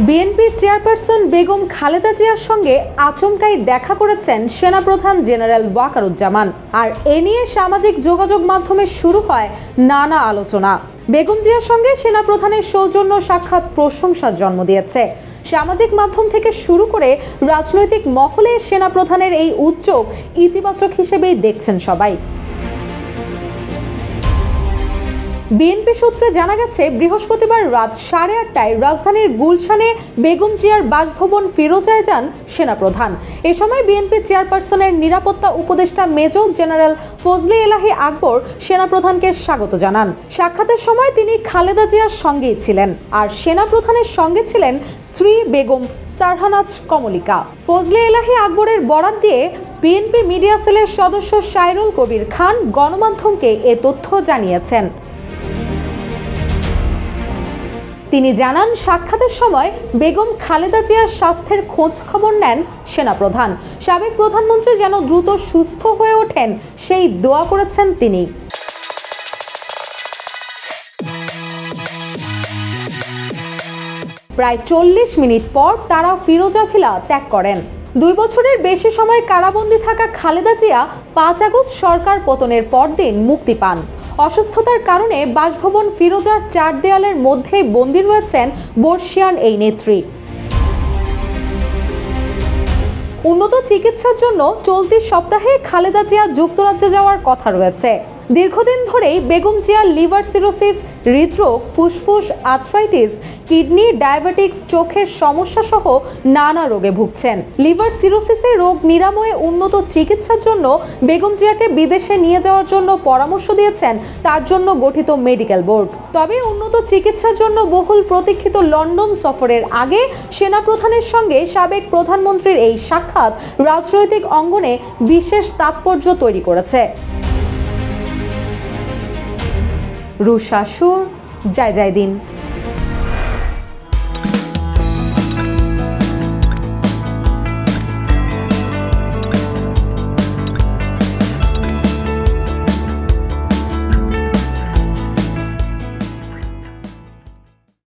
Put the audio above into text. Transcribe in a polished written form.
BNP chairperson Begum Khaleda জিয়ার সঙ্গে আচমকাই দেখা করেছেন সেনাপ্রধান জেনারেল ওয়াকারুজ্জামান। আর এ নিয়ে সামাজিক যোগাযোগ মাধ্যমে শুরু হয় নানা আলোচনা। বেগম জিয়ার সঙ্গে সেনাপ্রধানের সৌজন্য সাক্ষাৎ প্রশংসার জন্ম দিয়েছে। সামাজিক মাধ্যম থেকে শুরু করে রাজনৈতিক মহলে সেনাপ্রধানের এই উদ্যোগ ইতিবাচক হিসেবেই দেখছেন সবাই। বিএনপি সূত্রে জানা গেছে, বৃহস্পতিবার রাত 8:30টায় রাজধানীর গুলশানে বেগম জিয়ার বাসভবন ফিরোজায় যান সেনাপ্রধান। এ সময় বিএনপি চেয়ারপারসনের নিরাপত্তা উপদেষ্টা মেজর জেনারেল ফজলে এলাহি আকবর সেনাপ্রধানকে স্বাগত জানান। সাক্ষাতের সময় তিনি খালেদা জিয়ার সঙ্গেই ছিলেন, আর সেনাপ্রধানের সঙ্গে ছিলেন স্ত্রী বেগম সারহানাজ কমলিকা। ফজলে এলাহি আকবরের বরাত দিয়ে বিএনপি মিডিয়া সেলের সদস্য সাইরুল কবির খান গণমাধ্যমকে এ তথ্য জানিয়েছেন। তিনি জানান, সাক্ষাতের সময় বেগম খালেদা জিয়ার স্বাস্থ্যের খোঁজ খবর নেন সেনাপ্রধান। সাবেক প্রধানমন্ত্রী যেন দ্রুত সুস্থ হয়ে ওঠেন সেই দোয়া করেছেন তিনি। প্রায় 40 মিনিট পর তারা ফিরোজা ভিলা ত্যাগ করেন। 2 বছরের বেশি সময় কারাবন্দী থাকা খালেদা জিয়া 5 আগস্ট সরকার পতনের পরদিন মুক্তি পান। অসুস্থতার কারণে বাসভবন ফিরোজার 4 দেয়ালের মধ্যেই বন্দী রয়েছেন বর্ষিয়ান এই নেত্রী। উন্নত চিকিৎসার জন্য চলতি সপ্তাহে খালেদা জিয়া যুক্তরাজ্যে যাওয়ার কথা রয়েছে। দীর্ঘদিন ধরেই বেগম জিয়ার লিভার সিরোসিস, হৃদরোগ, ফুসফুস, আর্থ্রাইটিস, কিডনি, ডায়াবেটিক্স, চোখের সমস্যা সহ নানা রোগে ভুগছেন। লিভার সিরোসিসের রোগ নিরাময়ে উন্নত চিকিৎসার জন্য বেগম জিয়াকে বিদেশে নিয়ে যাওয়ার জন্য পরামর্শ দিয়েছেন তার জন্য গঠিত মেডিকেল বোর্ড। তবে উন্নত চিকিৎসার জন্য বহুল প্রতীক্ষিত লন্ডন সফরের আগে সেনাপ্রধানের সঙ্গে সাবেক প্রধানমন্ত্রীর এই সাক্ষাৎ রাজনৈতিক অঙ্গনে বিশেষ তাৎপর্য তৈরি করেছে। রুশা সুর, জয় জয় দিন।